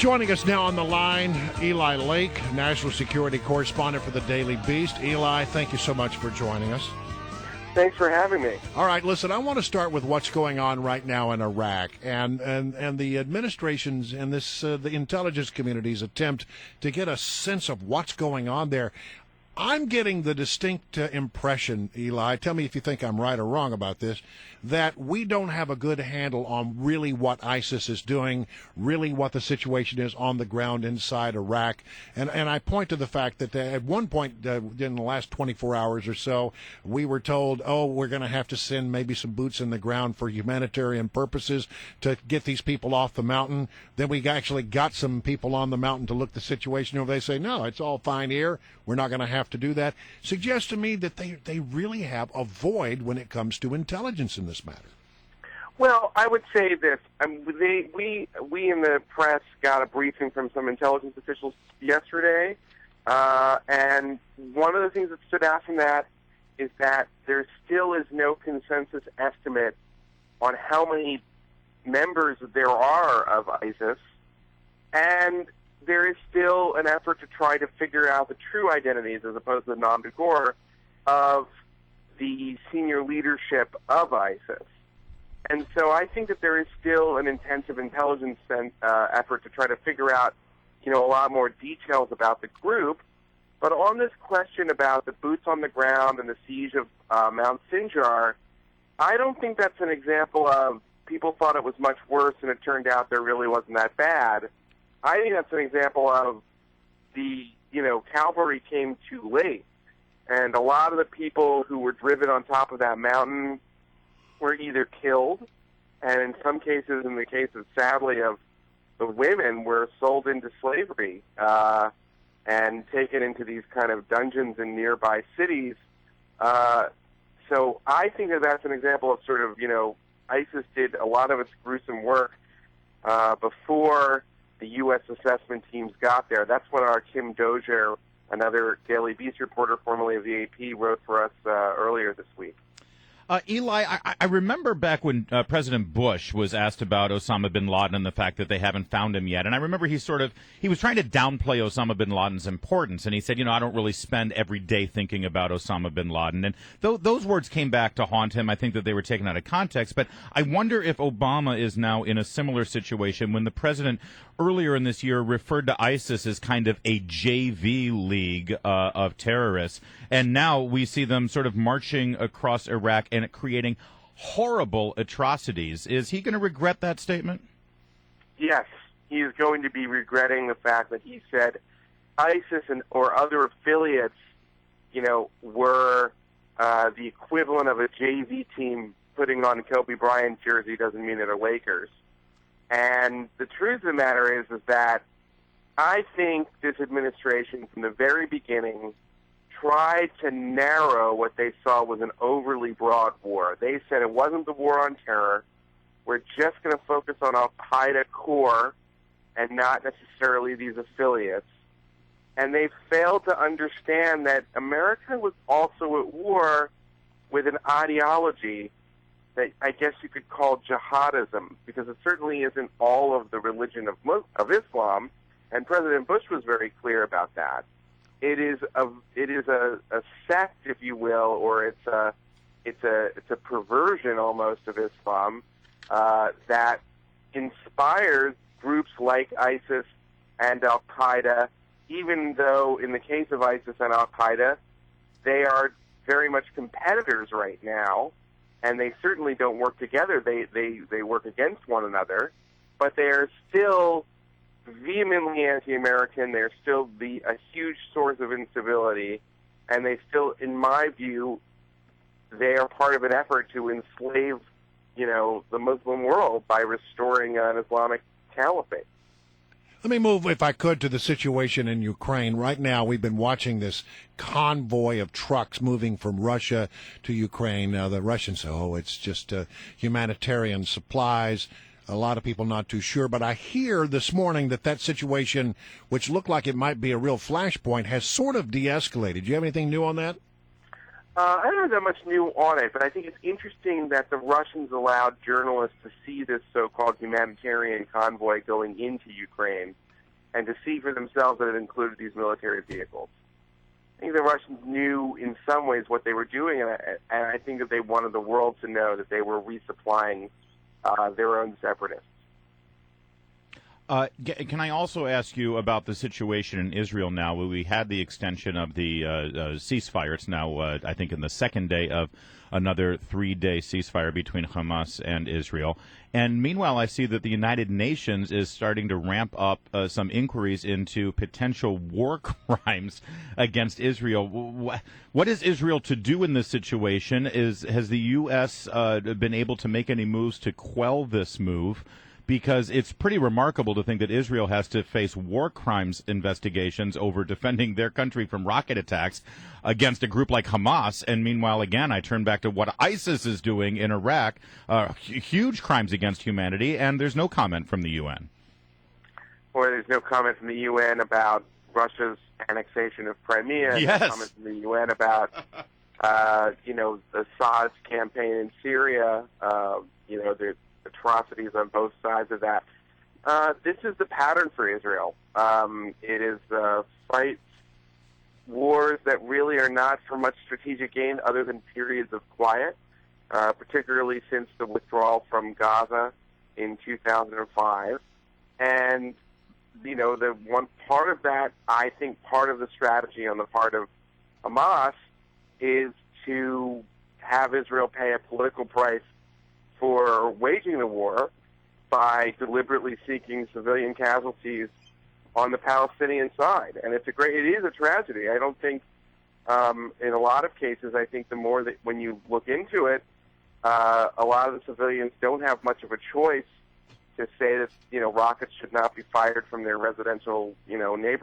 Joining us now on the line, Eli Lake, national security correspondent for the Daily Beast. Eli, thank you so much for joining us. Thanks for having me. All right, listen, I want to start with what's going on right now in Iraq and the administration's and the intelligence community's attempt to get a sense of what's going on there. I'm getting the distinct impression, Eli, tell me if you think I'm right or wrong about this, that we don't have a good handle on really what ISIS is doing, really what the situation is on the ground inside Iraq. And I point to the fact that at one point in the last 24 hours or so, we were told, we're going to have to send maybe some boots in the ground for humanitarian purposes to get these people off the mountain. Then we actually got some people on the mountain to look the situation over. They say, no, it's all fine here. We're not going to have to do that. Suggests to me that they really have a void when it comes to intelligence in this matter. Well, I would say this. We in the press got a briefing from some intelligence officials yesterday, and one of the things that stood out from that is that there still is no consensus estimate on how many members there are of ISIS, and there is still an effort to try to figure out the true identities, as opposed to the nom de guerre, of the senior leadership of ISIS. And so I think that there is still an intensive intelligence effort to try to figure out, a lot more details about the group. But on this question about the boots on the ground and the siege of Mount Sinjar, I don't think that's an example of people thought it was much worse and it turned out there really wasn't that bad. I think that's an example of the, cavalry came too late. And a lot of the people who were driven on top of that mountain were either killed, and in some cases, in the case of, sadly, of the women, were sold into slavery and taken into these kind of dungeons in nearby cities. So I think that that's an example of sort of, ISIS did a lot of its gruesome work before the U.S. assessment teams got there. That's what our Kim Dozier, another Daily Beast reporter formerly of the AP, wrote for us earlier this week. Eli, I remember back when President Bush was asked about Osama bin Laden and the fact that they haven't found him yet. And I remember he was trying to downplay Osama bin Laden's importance. And he said, I don't really spend every day thinking about Osama bin Laden. And those words came back to haunt him. I think that they were taken out of context. But I wonder if Obama is now in a similar situation when the president earlier in this year referred to ISIS as kind of a JV league of terrorists. And now we see them sort of marching across Iraq and creating horrible atrocities. Is he going to regret that statement? Yes, he is going to be regretting the fact that he said ISIS or other affiliates, were the equivalent of a JV team putting on a Kobe Bryant jersey doesn't mean they're Lakers. And the truth of the matter is that I think this administration, from the very beginning, tried to narrow what they saw was an overly broad war. They said it wasn't the war on terror. We're just going to focus on al-Qaeda core and not necessarily these affiliates. And they failed to understand that America was also at war with an ideology that I guess you could call jihadism, because it certainly isn't all of the religion of Islam, and President Bush was very clear about that. It is a sect, if you will, or it's a perversion almost of Islam that inspires groups like ISIS and Al-Qaeda, even though in the case of ISIS and Al-Qaeda, they are very much competitors right now, and they certainly don't work together. They work against one another, but they are still vehemently anti-American. They're still a huge source of instability, and they still, in my view, they are part of an effort to enslave, the Muslim world by restoring an Islamic caliphate. Let me move, if I could, to the situation in Ukraine. Right now, we've been watching this convoy of trucks moving from Russia to Ukraine. The Russians say, it's just humanitarian supplies. A lot of people not too sure. But I hear this morning that situation, which looked like it might be a real flashpoint, has sort of de-escalated. Do you have anything new on that? I don't have that much new on it, but I think it's interesting that the Russians allowed journalists to see this so-called humanitarian convoy going into Ukraine. and to see for themselves that it included these military vehicles. I think the Russians knew in some ways what they were doing, and I think that they wanted the world to know that they were resupplying their own separatists. Can I also ask you about the situation in Israel now? We had the extension of the ceasefire. It's now, I think, in the second day of another 3-day ceasefire between Hamas and Israel. And meanwhile, I see that the United Nations is starting to ramp up some inquiries into potential war crimes against Israel. What is Israel to do in this situation? Has the U.S. Been able to make any moves to quell this move? Because it's pretty remarkable to think that Israel has to face war crimes investigations over defending their country from rocket attacks against a group like Hamas. And meanwhile, again, I turn back to what ISIS is doing in Iraq, huge crimes against humanity, and there's no comment from the UN. Or there's no comment from the UN about Russia's annexation of Crimea. Yes. No comment from the UN about, Assad's campaign in Syria, the atrocities on both sides of that. This is the pattern for Israel. It is fight wars that really are not for much strategic gain other than periods of quiet, particularly since the withdrawal from Gaza in 2005. And, the one part of that, I think part of the strategy on the part of Hamas is to have Israel pay a political price for waging the war by deliberately seeking civilian casualties on the Palestinian side. And it is a tragedy. I don't think, in a lot of cases, I think the more that when you look into it, a lot of the civilians don't have much of a choice to say that, rockets should not be fired from their residential, neighborhoods.